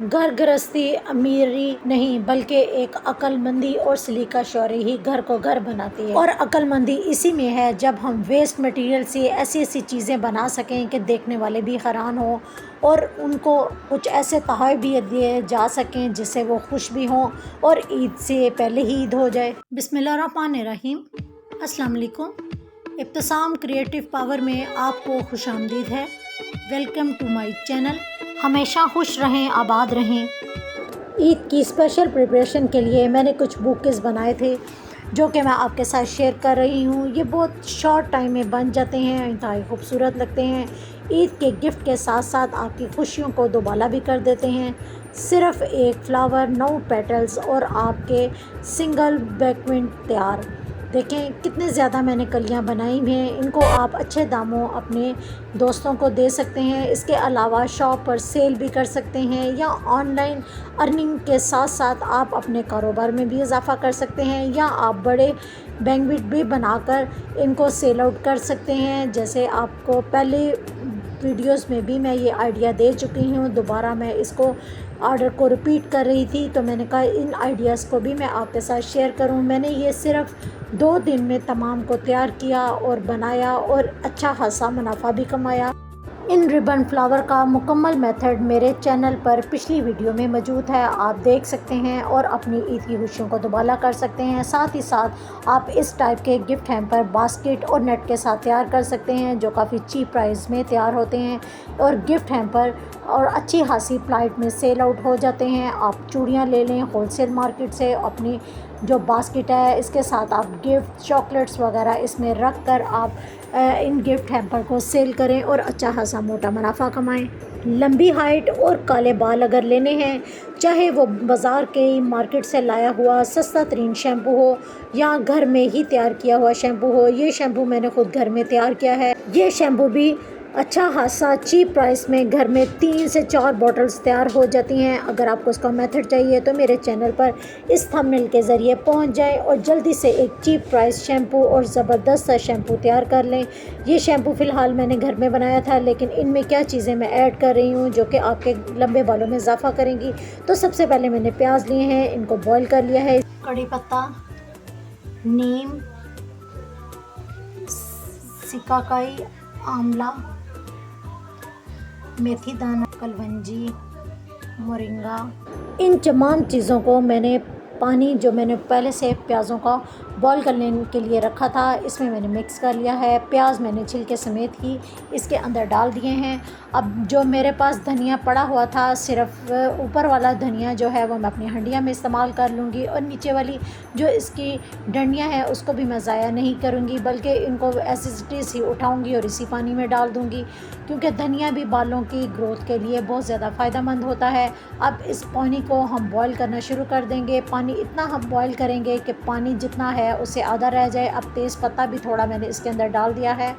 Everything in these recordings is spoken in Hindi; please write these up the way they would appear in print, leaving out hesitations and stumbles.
घर गृहस्थी अमीरी नहीं बल्कि एक अक्लमंदी और सलीका शौरी ही घर को घर बनाती है। और अक्लमंदी इसी में है जब हम वेस्ट मटेरियल से ऐसी ऐसी चीज़ें बना सकें कि देखने वाले भी हैरान हो और उनको कुछ ऐसे तोहफे भी दिए जा सकें जिससे वो खुश भी हों और ईद से पहले ही ईद हो जाए। बिस्मिल्लाहिर्रहमानिर्रहीम। अस्सलाम वालेकुम। इब्तिसाम क्रिएटिव पावर में आपको खुशामदीद है। Welcome to my channel. हमेशा खुश रहें, आबाद रहें। ईद की स्पेशल प्रिपरेशन के लिए मैंने कुछ बुकेस बनाए थे जो कि मैं आपके साथ शेयर कर रही हूँ। ये बहुत शॉर्ट टाइम में बन जाते हैं, इंतहाई खूबसूरत लगते हैं। ईद के गिफ्ट के साथ साथ आपकी खुशियों को दोबाला भी कर देते हैं। सिर्फ़ एक फ्लावर, 9 पेटल्स और आपके सिंगल बैकविंड तैयार। देखें कितने ज़्यादा मैंने कलियां बनाई हैं। इनको आप अच्छे दामों अपने दोस्तों को दे सकते हैं। इसके अलावा शॉप पर सेल भी कर सकते हैं या ऑनलाइन अर्निंग के साथ साथ आप अपने कारोबार में भी इजाफ़ा कर सकते हैं या आप बड़े बैंक्वेट भी बनाकर इनको सेल आउट कर सकते हैं। जैसे आपको पहले वीडियोस में भी मैं ये आइडिया दे चुकी हूँ, दोबारा मैं इसको ऑर्डर को रिपीट कर रही थी तो मैंने कहा इन आइडियाज़ को भी मैं आपके साथ शेयर करूँ। मैंने ये सिर्फ़ 2 दिन में तमाम को तैयार किया और बनाया और अच्छा खासा मुनाफा भी कमाया। इन रिबन फ्लावर का मुकम्मल मेथड मेरे चैनल पर पिछली वीडियो में मौजूद है, आप देख सकते हैं और अपनी ईद की खुशियों को दोबाला कर सकते हैं। साथ ही साथ आप इस टाइप के गिफ्ट हैम्पर बास्केट और नेट के साथ तैयार कर सकते हैं जो काफ़ी चीप प्राइस में तैयार होते हैं और गिफ्ट हैम्पर और अच्छी खासी फ्लाइट में सेल आउट हो जाते हैं। आप चूड़ियाँ ले लें होलसेल मार्केट से, अपनी जो बास्केट है इसके साथ आप गिफ्ट चॉकलेट्स वगैरह इसमें रख कर आप इन गिफ्ट हैम्पर को सेल करें और अच्छा खासा मोटा मुनाफा कमाएं। लंबी हाइट और काले बाल अगर लेने हैं, चाहे वो बाज़ार के मार्केट से लाया हुआ सस्ता तरीन शैम्पू हो या घर में ही तैयार किया हुआ शैम्पू हो, ये शैम्पू मैंने ख़ुद घर में तैयार किया है। ये शैम्पू भी अच्छा खासा चीप प्राइस में घर में 3 से 4 बॉटल्स तैयार हो जाती हैं। अगर आपको इसका मेथड चाहिए तो मेरे चैनल पर इस थंबनेल के ज़रिए पहुंच जाएं और जल्दी से एक चीप प्राइस शैम्पू और ज़बरदस्त सा शैम्पू तैयार कर लें। ये शैम्पू फ़िलहाल मैंने घर में बनाया था, लेकिन इनमें क्या चीज़ें मैं ऐड कर रही हूँ जो कि आपके लंबे बालों में इजाफ़ा करेंगी। तो सबसे पहले मैंने प्याज लिए हैं, इनको बॉयल कर लिया है। कड़ी पत्ता, नीम, सिकाकाई, आंवला, मेथी दाना, कलवंजी, मोरिंगा, इन तमाम चीज़ों को मैंने पानी जो मैंने पहले से प्याज़ों का बॉईल करने के लिए रखा था इसमें मैंने मिक्स कर लिया है। प्याज मैंने छिलके समेत ही इसके अंदर डाल दिए हैं। अब जो मेरे पास धनिया पड़ा हुआ था, सिर्फ ऊपर वाला धनिया जो है वो मैं अपनी हंडिया में इस्तेमाल कर लूँगी और नीचे वाली जो इसकी डंडियाँ हैं उसको भी मैं ज़ाया नहीं करूँगी, बल्कि इनको एसिडिटी ही उठाऊँगी और इसी पानी में डाल दूँगी, क्योंकि धनिया भी बालों की ग्रोथ के लिए बहुत ज़्यादा फ़ायदेमंद होता है। अब इस पानी को हम बॉईल करना शुरू कर देंगे। पानी इतना हम बॉईल करेंगे कि पानी जितना है उससे आधा रह जाए। अब तेज़ पत्ता भी थोड़ा मैंने इसके अंदर डाल दिया है।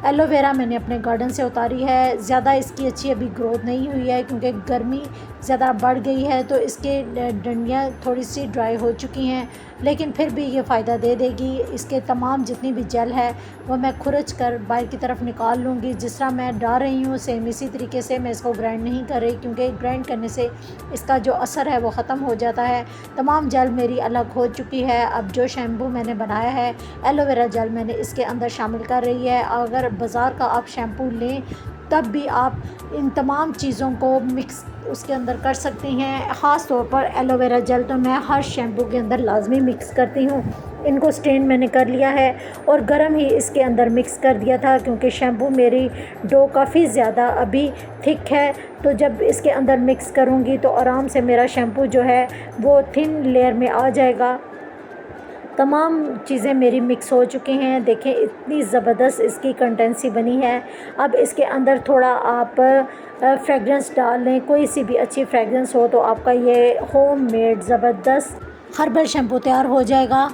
एलोवेरा मैंने अपने गार्डन से उतारी है। ज़्यादा इसकी अच्छी अभी ग्रोथ नहीं हुई है क्योंकि गर्मी ज़्यादा बढ़ गई है तो इसके डंडियाँ थोड़ी सी ड्राई हो चुकी हैं, लेकिन फिर भी ये फ़ायदा दे देगी। इसके तमाम जितनी भी जल है वो मैं खुरच कर बाहर की तरफ निकाल लूँगी। जिस तरह मैं डाल रही हूँ सेम इसी तरीके से मैं इसको ग्राइंड नहीं कर रही, क्योंकि ग्राइंड करने से इसका जो असर है वो ख़त्म हो जाता है। तमाम जल मेरी अलग हो चुकी है। अब जो शैम्पू मैंने बनाया है, एलोवेरा जल मैंने इसके अंदर शामिल कर रही है। अगर बाज़ार का आप शैम्पू लें तब भी आप इन तमाम चीज़ों को मिक्स उसके अंदर कर सकती हैं। ख़ास तौर पर एलोवेरा जेल तो मैं हर शैम्पू के अंदर लाजमी मिक्स करती हूँ। इनको स्ट्रेन मैंने कर लिया है और गर्म ही इसके अंदर मिक्स कर दिया था, क्योंकि शैम्पू मेरी डो काफ़ी ज़्यादा अभी थिक है, तो जब इसके अंदर मिक्स करूँगी तो आराम से मेरा शैम्पू जो है वो थिन लेयर में आ जाएगा। तमाम चीज़ें मेरी मिक्स हो चुकी हैं। देखें इतनी ज़बरदस्त इसकी कंटेंसी बनी है। अब इसके अंदर थोड़ा आप फ्रेगरेंस डाल लें, कोई सी भी अच्छी फ्रेगरेंस हो तो आपका ये होम मेड ज़बरदस्त हर्बल शैम्पू तैयार हो जाएगा,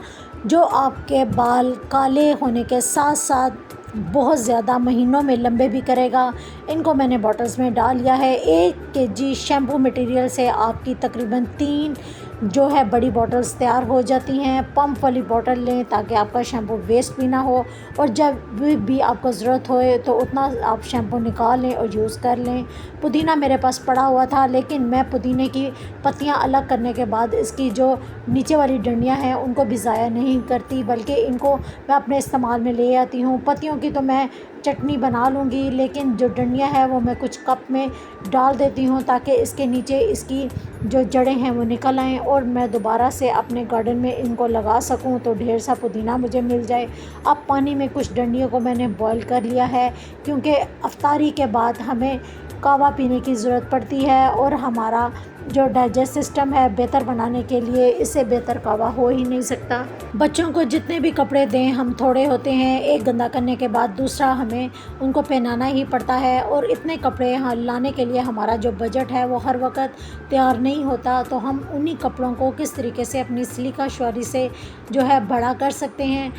जो आपके बाल काले होने के साथ साथ बहुत ज़्यादा महीनों में लंबे भी करेगा। इनको मैंने बॉटल्स में डाल लिया है। 1 केजी शैम्पू मटेरियल से आपकी तकरीबन 3 जो है बड़ी बॉटल्स तैयार हो जाती हैं। पंप वाली बॉटल लें ताकि आपका शैम्पू वेस्ट भी ना हो, और जब भी आपको ज़रूरत होए तो उतना आप शैम्पू निकाल लें और यूज़ कर लें। पुदीना मेरे पास पड़ा हुआ था, लेकिन मैं पुदीने की पत्तियां अलग करने के बाद इसकी जो नीचे वाली डंडियां हैं उनको भी ज़ाया नहीं करती, बल्कि इनको मैं अपने इस्तेमाल में ले आती हूँ। पत्तियों की तो मैं चटनी बना लूँगी, लेकिन जो डंडियाँ हैं वो मैं कुछ कप में डाल देती हूँ ताकि इसके नीचे इसकी जो जड़ें हैं वो निकल आएँ और मैं दोबारा से अपने गार्डन में इनको लगा सकूँ, तो ढेर सा पुदीना मुझे मिल जाए। अब पानी में कुछ डंडियों को मैंने बॉईल कर लिया है, क्योंकि अफ्तारी के बाद हमें कहवा पीने की ज़रूरत पड़ती है, और हमारा जो डाइजेस्ट सिस्टम है बेहतर बनाने के लिए इससे बेहतर कहवा हो ही नहीं सकता। बच्चों को जितने भी कपड़े दें हम थोड़े होते हैं, एक गंदा करने के बाद दूसरा हमें उनको पहनाना ही पड़ता है, और इतने कपड़े यहाँ लाने के लिए हमारा जो बजट है वो हर वक्त तैयार नहीं होता। तो हम उन्हीं कपड़ों को किस तरीके से अपनी सलीका शौरी से जो है बड़ा कर सकते हैं।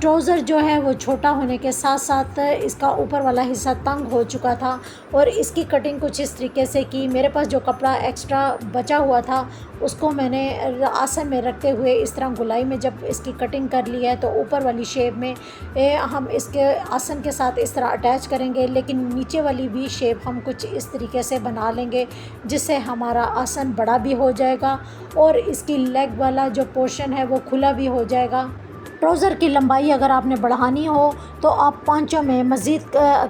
ट्राउज़र जो है वो छोटा होने के साथ साथ इसका ऊपर वाला हिस्सा तंग हो चुका था, और इसकी कटिंग कुछ इस तरीके से की। मेरे पास जो कपड़ा एक्स्ट्रा बचा हुआ था उसको मैंने आसन में रखते हुए इस तरह गुलाई में जब इसकी कटिंग कर ली है, तो ऊपर वाली शेप में हम इसके आसन के साथ इस तरह अटैच करेंगे, लेकिन नीचे वाली भी शेप हम कुछ इस तरीके से बना लेंगे जिससे हमारा आसन बड़ा भी हो जाएगा और इसकी लेग वाला जो पोर्शन है वो खुला भी हो जाएगा। ट्राउज़र की लंबाई अगर आपने बढ़ानी हो तो आप पांचों में मज़ीद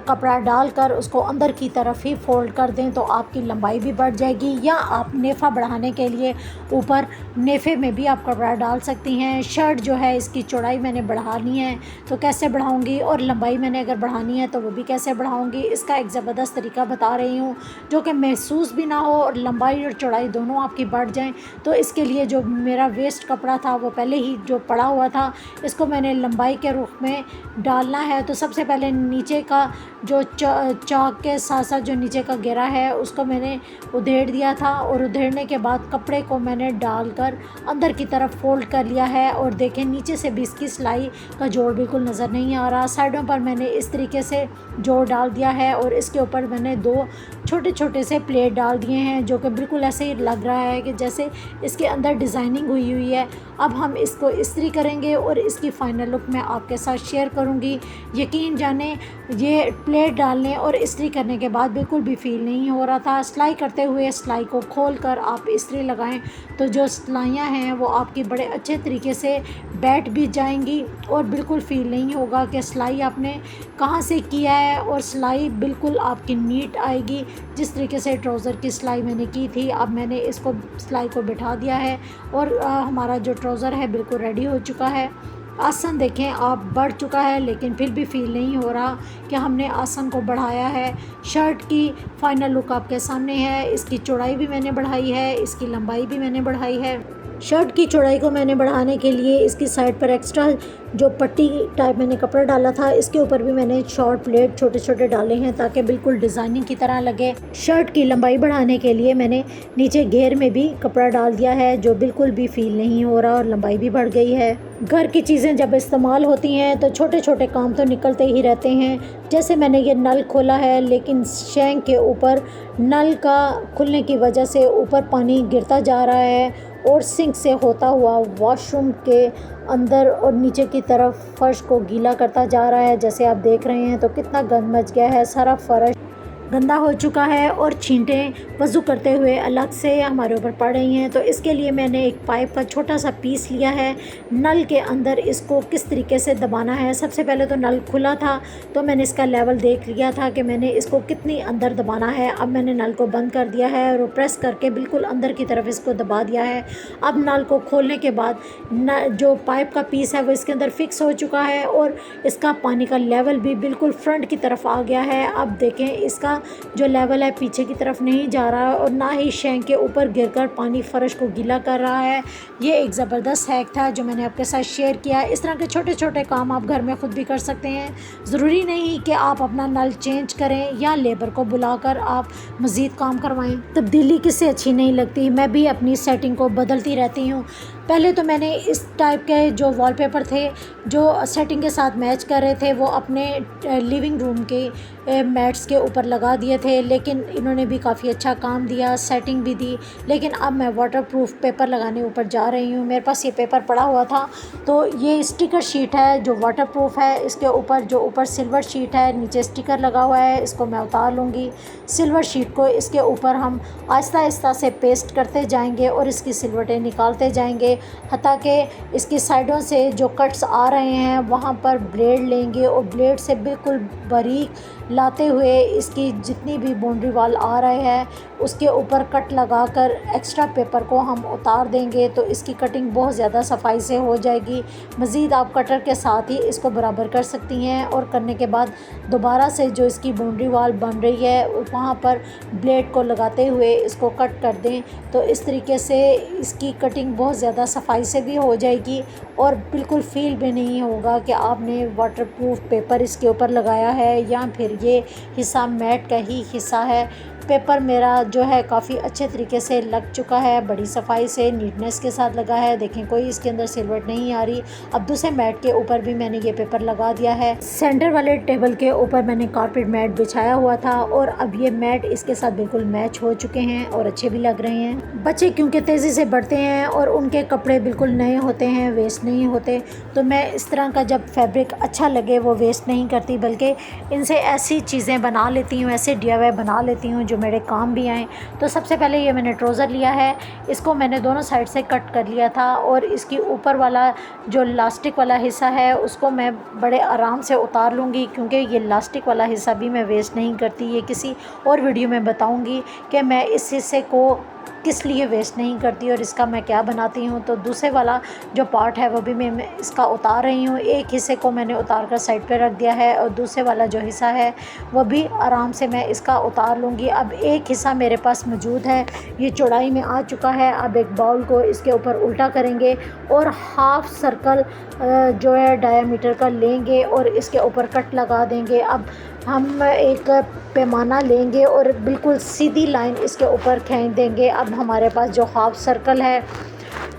कपड़ा डालकर उसको अंदर की तरफ ही फोल्ड कर दें, तो आपकी लंबाई भी बढ़ जाएगी। या आप नेफ़ा बढ़ाने के लिए ऊपर नेफ़े में भी आप कपड़ा डाल सकती हैं। शर्ट जो है इसकी चौड़ाई मैंने बढ़ानी है तो कैसे बढ़ाऊंगी, और लंबाई मैंने अगर बढ़ानी है तो वो भी कैसे बढ़ाऊंगी, इसका एक ज़बरदस्त तरीका बता रही हूँ जो कि महसूस भी ना हो और लंबाई और चौड़ाई दोनों आपकी बढ़ जाएँ। तो इसके लिए जो मेरा वेस्ट कपड़ा था वो पहले ही जो पड़ा हुआ था, इसको मैंने लंबाई के रुख में डालना है। तो सबसे पहले नीचे का जो चाक के साथ साथ जो नीचे का घेरा है उसको मैंने उधेड़ दिया था, और उधेड़ने के बाद कपड़े को मैंने डालकर अंदर की तरफ फोल्ड कर लिया है। और देखें नीचे से भी इसकी सिलाई का जोड़ बिल्कुल नज़र नहीं आ रहा। साइडों पर मैंने इस तरीके से जोड़ डाल दिया है, और इसके ऊपर मैंने दो छोटे छोटे से प्लेट डाल दिए हैं जो कि बिल्कुल ऐसे ही लग रहा है कि जैसे इसके अंदर डिज़ाइनिंग हुई हुई है। अब हम इसको इस्त्री करेंगे और इसकी फ़ाइनल लुक मैं आपके साथ शेयर करूंगी। यकीन जाने ये प्लेट डालने और इस्त्री करने के बाद बिल्कुल भी फ़ील नहीं हो रहा था। सिलाई करते हुए सिलाई को खोल कर आप इस्त्री लगाएं तो जो सिलाइयाँ हैं वो आपकी बड़े अच्छे तरीके से बैठ भी जाएंगी, और बिल्कुल फ़ील नहीं होगा कि सिलाई आपने कहाँ से किया है, और सिलाई बिल्कुल आपकी नीट आएगी जिस तरीके से ट्राउज़र की सिलाई मैंने की थी। अब मैंने इसको सिलाई को बिठा दिया है और हमारा जो ट्राउज़र है बिल्कुल रेडी हो चुका है। आसन देखें आप बढ़ चुका है, लेकिन फिर भी फ़ील नहीं हो रहा कि हमने आसन को बढ़ाया है। शर्ट की फ़ाइनल लुक आपके सामने है। इसकी चौड़ाई भी मैंने बढ़ाई है, इसकी लंबाई भी मैंने बढ़ाई है। शर्ट की चौड़ाई को मैंने बढ़ाने के लिए इसकी साइड पर एक्स्ट्रा जो पट्टी टाइप मैंने कपड़ा डाला था इसके ऊपर भी मैंने शॉर्ट प्लेट छोटे छोटे डाले हैं ताकि बिल्कुल डिज़ाइनिंग की तरह लगे। शर्ट की लंबाई बढ़ाने के लिए मैंने नीचे घेर में भी कपड़ा डाल दिया है जो बिल्कुल भी फ़ील नहीं हो रहा और लंबाई भी बढ़ गई है। घर की चीज़ें जब इस्तेमाल होती हैं तो छोटे छोटे काम तो निकलते ही रहते हैं। जैसे मैंने ये नल खोला है, लेकिन शैंक के ऊपर नल का खुलने की वजह से ऊपर पानी गिरता जा रहा है और सिंक से होता हुआ वॉशरूम के अंदर और नीचे की तरफ फर्श को गीला करता जा रहा है। जैसे आप देख रहे हैं तो कितना गंद मच गया है, सारा फर्श गंदा हो चुका है और छींटें वज़ू करते हुए अलग से हमारे ऊपर पड़ रही हैं। तो इसके लिए मैंने एक पाइप का छोटा सा पीस लिया है। नल के अंदर इसको किस तरीके से दबाना है, सबसे पहले तो नल खुला था तो मैंने इसका लेवल देख लिया था कि मैंने इसको कितनी अंदर दबाना है। अब मैंने नल को बंद कर दिया है और प्रेस करके बिल्कुल अंदर की तरफ इसको दबा दिया है। अब नल को खोलने के बाद जो पाइप का पीस है वो इसके अंदर फिक्स हो चुका है और इसका पानी का लेवल भी बिल्कुल फ्रंट की तरफ आ गया है। अब देखें इसका जो लेवल है पीछे की तरफ नहीं जा रहा है और ना ही शैंक के ऊपर गिरकर पानी फर्श को गीला कर रहा है। ये एक ज़बरदस्त हैक था जो मैंने आपके साथ शेयर किया। इस तरह के छोटे छोटे काम आप घर में ख़ुद भी कर सकते हैं। ज़रूरी नहीं कि आप अपना नल चेंज करें या लेबर को बुलाकर आप मज़ीद काम करवाएं। तब्दीली किससे अच्छी नहीं लगती। मैं भी अपनी सेटिंग को बदलती रहती हूँ। पहले तो मैंने इस टाइप के जो वॉलपेपर थे जो सेटिंग के साथ मैच कर रहे थे वो अपने लिविंग रूम के मैट्स के ऊपर लगा दिए थे, लेकिन इन्होंने भी काफ़ी अच्छा काम दिया, सेटिंग भी दी। लेकिन अब मैं वाटरप्रूफ पेपर लगाने ऊपर जा रही हूँ। मेरे पास ये पेपर पड़ा हुआ था, तो ये स्टिकर शीट है जो वाटरप्रूफ है। इसके ऊपर जो ऊपर सिल्वर शीट है, नीचे स्टिकर लगा हुआ है, इसको मैं उतार लूँगी। सिल्वर शीट को इसके ऊपर हम आहिस्ता आहिस्ता से पेस्ट करते जाएंगे और इसकी सिलवटें निकालते जाएंगे, हत्ता कि इसकी साइडों से जो कट्स आ रहे हैं वहाँ पर ब्लेड लेंगे और ब्लेड से बिल्कुल बारीक लाते हुए इसकी जितनी भी बाउंड्री वाल आ रहे हैं उसके ऊपर कट लगाकर एक्स्ट्रा पेपर को हम उतार देंगे, तो इसकी कटिंग बहुत ज़्यादा सफाई से हो जाएगी। मज़ीद आप कटर के साथ ही इसको बराबर कर सकती हैं और करने के बाद दोबारा से जो इसकी बाउंड्री वाल बन रही है वहाँ पर ब्लेड को लगाते हुए इसको कट कर दें, तो इस तरीके से इसकी कटिंग बहुत ज़्यादा सफाई से भी हो जाएगी और बिल्कुल फील भी नहीं होगा कि आपने वाटरप्रूफ पेपर इसके ऊपर लगाया है या फिर ये हिस्सा मैट का ही हिस्सा है। पेपर मेरा जो है काफ़ी अच्छे तरीके से लग चुका है, बड़ी सफाई से नीटनेस के साथ लगा है। देखें कोई इसके अंदर सिलवट नहीं आ रही। अब दूसरे मैट के ऊपर भी मैंने ये पेपर लगा दिया है। सेंटर वाले टेबल के ऊपर मैंने कारपेट मैट बिछाया हुआ था और अब ये मैट इसके साथ बिल्कुल मैच हो चुके हैं और अच्छे भी लग रहे हैं। बच्चे क्योंकि तेज़ी से बढ़ते हैं और उनके कपड़े बिल्कुल नए होते हैं, वेस्ट नहीं होते, तो मैं इस तरह का जब फैब्रिक अच्छा लगे वो वेस्ट नहीं करती, बल्कि इनसे ऐसी चीज़ें बना लेती हूँ, ऐसे DIY बना लेती हूँ जो मेरे काम भी आए। तो सबसे पहले ये मैंने ट्राउज़र लिया है, इसको मैंने दोनों साइड से कट कर लिया था और इसकी ऊपर वाला जो लास्टिक वाला हिस्सा है उसको मैं बड़े आराम से उतार लूँगी, क्योंकि ये लास्टिक वाला हिस्सा भी मैं वेस्ट नहीं करती। ये किसी और वीडियो में बताऊँगी कि मैं इस हिस्से को किस लिए वेस्ट नहीं करती और इसका मैं क्या बनाती हूँ। तो दूसरे वाला जो पार्ट है वो भी मैं इसका उतार रही हूँ। एक हिस्से को मैंने उतार कर साइड पे रख दिया है और दूसरे वाला जो हिस्सा है वो भी आराम से मैं इसका उतार लूँगी। अब एक हिस्सा मेरे पास मौजूद है, ये चौड़ाई में आ चुका है। अब एक बाउल को इसके ऊपर उल्टा करेंगे और हाफ़ सर्कल जो है डायामीटर का लेंगे और इसके ऊपर कट लगा देंगे। अब हम एक पैमाना लेंगे और बिल्कुल सीधी लाइन इसके ऊपर खींच देंगे। अब हमारे पास जो हाफ़ सर्कल है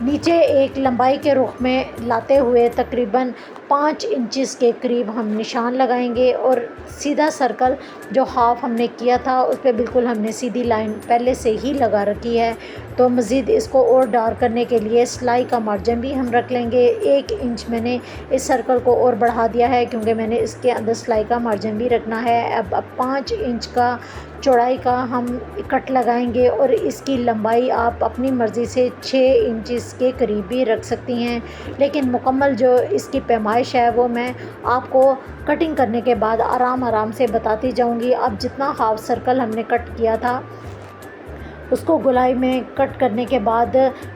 नीचे एक लंबाई के रुख में लाते हुए तकरीबन 5 इंचेस के करीब हम निशान लगाएंगे और सीधा सर्कल जो हाफ़ हमने किया था उस पर बिल्कुल हमने सीधी लाइन पहले से ही लगा रखी है। तो मज़ीद इसको और डार्क करने के लिए सिलाई का मार्जिन भी हम रख लेंगे। 1 इंच मैंने इस सर्कल को और बढ़ा दिया है क्योंकि मैंने इसके अंदर सिलाई का मार्जिन भी रखना है। अब 5 इंच का चौड़ाई का हम कट लगाएंगे और इसकी लंबाई आप अपनी मर्ज़ी से 6 इंचेस के करीब भी रख सकती हैं, लेकिन मुकम्मल जो इसकी पैमाइश है वो मैं आपको कटिंग करने के बाद आराम से बताती जाऊंगी। अब जितना हाफ सर्कल हमने कट किया था उसको गोलाई में कट करने के बाद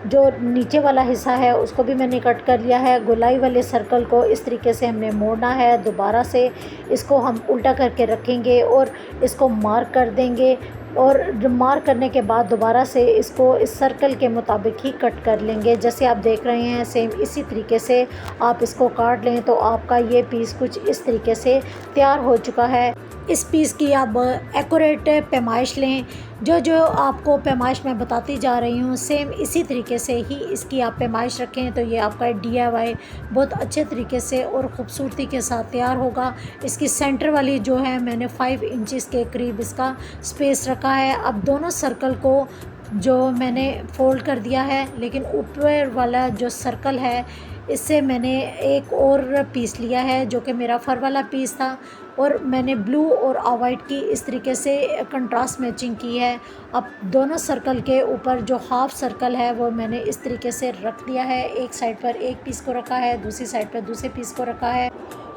जो नीचे वाला हिस्सा है उसको भी मैंने कट कर लिया है। गोलाई वाले सर्कल को इस तरीके से हमने मोड़ना है। दोबारा से इसको हम उल्टा करके रखेंगे और इसको मार्क कर देंगे और मार्क करने के बाद दोबारा से इसको इस सर्कल के मुताबिक ही कट कर लेंगे। जैसे आप देख रहे हैं सेम इसी तरीके से आप इसको काट लें तो आपका ये पीस कुछ इस तरीके से तैयार हो चुका है। इस पीस की आप एक्यूरेट पैमाइश लें। जो आपको पैमाइश मैं बताती जा रही हूँ सेम इसी तरीके से ही इसकी आप पैमाइश रखें तो ये आपका DIY बहुत अच्छे तरीके से और ख़ूबसूरती के साथ तैयार होगा। इसकी सेंटर वाली जो है मैंने 5 इंचेस के करीब इसका स्पेस रखा है। अब दोनों सर्कल को जो मैंने फ़ोल्ड कर दिया है, लेकिन ऊपर वाला जो सर्कल है इससे मैंने एक और पीस लिया है जो कि मेरा फर वाला पीस था और मैंने ब्लू और वाइट की इस तरीके से कंट्रास्ट मैचिंग की है। अब दोनों सर्कल के ऊपर जो हाफ़ सर्कल है वो मैंने इस तरीके से रख दिया है। एक साइड पर एक पीस को रखा है, दूसरी साइड पर दूसरे पीस को रखा है।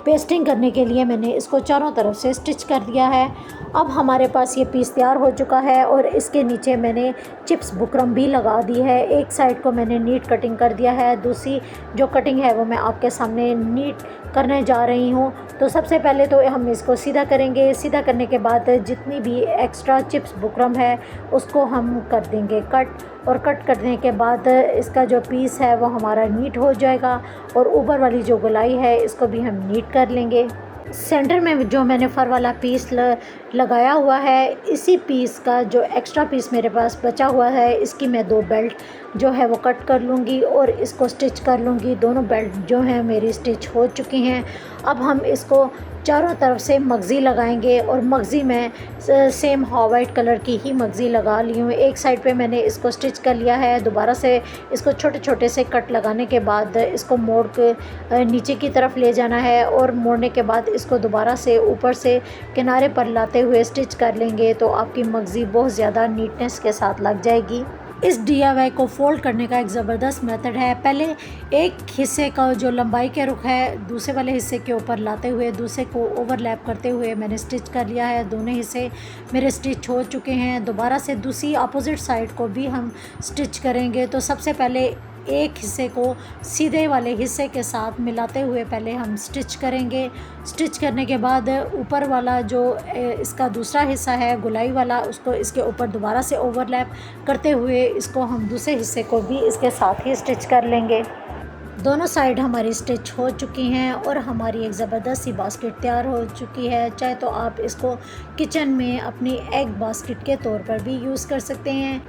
पेस्टिंग करने के लिए मैंने इसको चारों तरफ से स्टिच कर दिया है। अब हमारे पास ये पीस तैयार हो चुका है और इसके नीचे मैंने चिप्स बुकरम भी लगा दी है। एक साइड को मैंने नीट कटिंग कर दिया है, दूसरी जो कटिंग है वो मैं आपके सामने नीट करने जा रही हूँ। तो सबसे पहले तो हम इसको सीधा करेंगे। सीधा करने के बाद जितनी भी एक्स्ट्रा चिप्स बुकरम है उसको हम कर देंगे कट, और कट करने के बाद इसका जो पीस है वो हमारा नीट हो जाएगा और ऊपर वाली जो गोलाई है इसको भी हम नीट कर लेंगे। सेंटर में जो मैंने फ़र वाला पीस लगाया हुआ है, इसी पीस का जो एक्स्ट्रा पीस मेरे पास बचा हुआ है, इसकी मैं 2 बेल्ट जो है वो कट कर लूँगी और इसको स्टिच कर लूँगी। दोनों बेल्ट जो हैं मेरी स्टिच हो चुकी हैं। अब हम इसको चारों तरफ से मगज़ी लगाएंगे और मगज़ी में सेम वाइट कलर की ही मगज़ी लगा ली हूँ। एक साइड पे मैंने इसको स्टिच कर लिया है। दोबारा से इसको छोटे छोटे से कट लगाने के बाद इसको मोड़ के नीचे की तरफ ले जाना है और मोड़ने के बाद इसको दोबारा से ऊपर से किनारे पर लाते हुए स्टिच कर लेंगे तो आपकी मगज़ी बहुत ज़्यादा नीटनेस के साथ लग जाएगी। इस DIY को फ़ोल्ड करने का एक ज़बरदस्त मेथड है। पहले एक हिस्से का जो लंबाई के रुख है दूसरे वाले हिस्से के ऊपर लाते हुए दूसरे को ओवरलैप करते हुए मैंने स्टिच कर लिया है। दोनों हिस्से मेरे स्टिच हो चुके हैं। दोबारा से दूसरी अपोजिट साइड को भी हम स्टिच करेंगे। तो सबसे पहले एक हिस्से को सीधे वाले हिस्से के साथ मिलाते हुए पहले हम स्टिच करेंगे। स्टिच करने के बाद ऊपर वाला जो इसका दूसरा हिस्सा है गुलाई वाला, उसको इसके ऊपर दोबारा से ओवरलैप करते हुए इसको हम दूसरे हिस्से को भी इसके साथ ही स्टिच कर लेंगे। दोनों साइड हमारी स्टिच हो चुकी हैं और हमारी एक ज़बरदस्त सी बास्केट तैयार हो चुकी है। चाहे तो आप इसको किचन में अपनी एग बास्केट के तौर पर भी यूज़ कर सकते हैं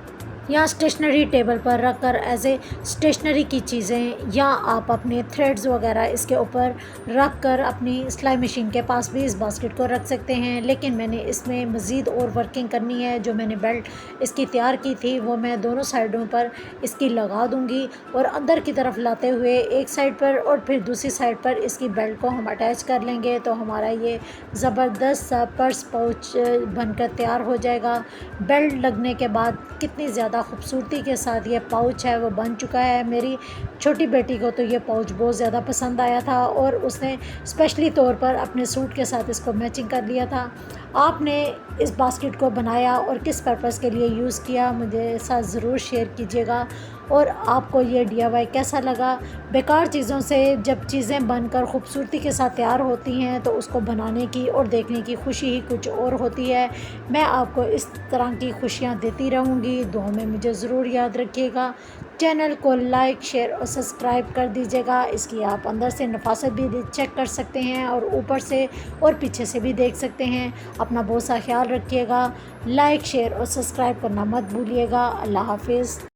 या स्टेशनरी टेबल पर रख कर एज ए स्टेशनरी की चीज़ें, या आप अपने थ्रेड्स वगैरह इसके ऊपर रख कर अपनी सिलाई मशीन के पास भी इस बास्केट को रख सकते हैं। लेकिन मैंने इसमें मज़ीद और वर्किंग करनी है। जो मैंने बेल्ट इसकी तैयार की थी वो मैं दोनों साइडों पर इसकी लगा दूंगी और अंदर की तरफ लाते हुए एक साइड पर और फिर दूसरी साइड पर इसकी बेल्ट को हम अटैच कर लेंगे तो हमारा ये ज़बरदस्त सा पर्स पाउच बनकर तैयार हो जाएगा। बेल्ट लगने के बाद कितनी ज़्यादा खूबसूरती के साथ ये पाउच है वो बन चुका है। मेरी छोटी बेटी को तो ये पाउच बहुत ज़्यादा पसंद आया था और उसने स्पेशली तौर पर अपने सूट के साथ इसको मैचिंग कर लिया था। आपने इस बास्केट को बनाया और किस पर्पज़ के लिए यूज़ किया मुझे साथ ज़रूर शेयर कीजिएगा। और आपको ये DIY कैसा लगा। बेकार चीज़ों से जब चीज़ें बनकर खूबसूरती के साथ तैयार होती हैं तो उसको बनाने की और देखने की खुशी ही कुछ और होती है। मैं आपको इस तरह की खुशियाँ देती रहूँगी। दुआ में मुझे ज़रूर याद रखिएगा। चैनल को लाइक शेयर और सब्सक्राइब कर दीजिएगा। इसकी आप अंदर से नफासत भी चेक कर सकते हैं और ऊपर से और पीछे से भी देख सकते हैं। अपना बहुत सा ख्याल रखिएगा। लाइक शेयर और सब्सक्राइब करना मत भूलिएगा। अल्लाह हाफिज़।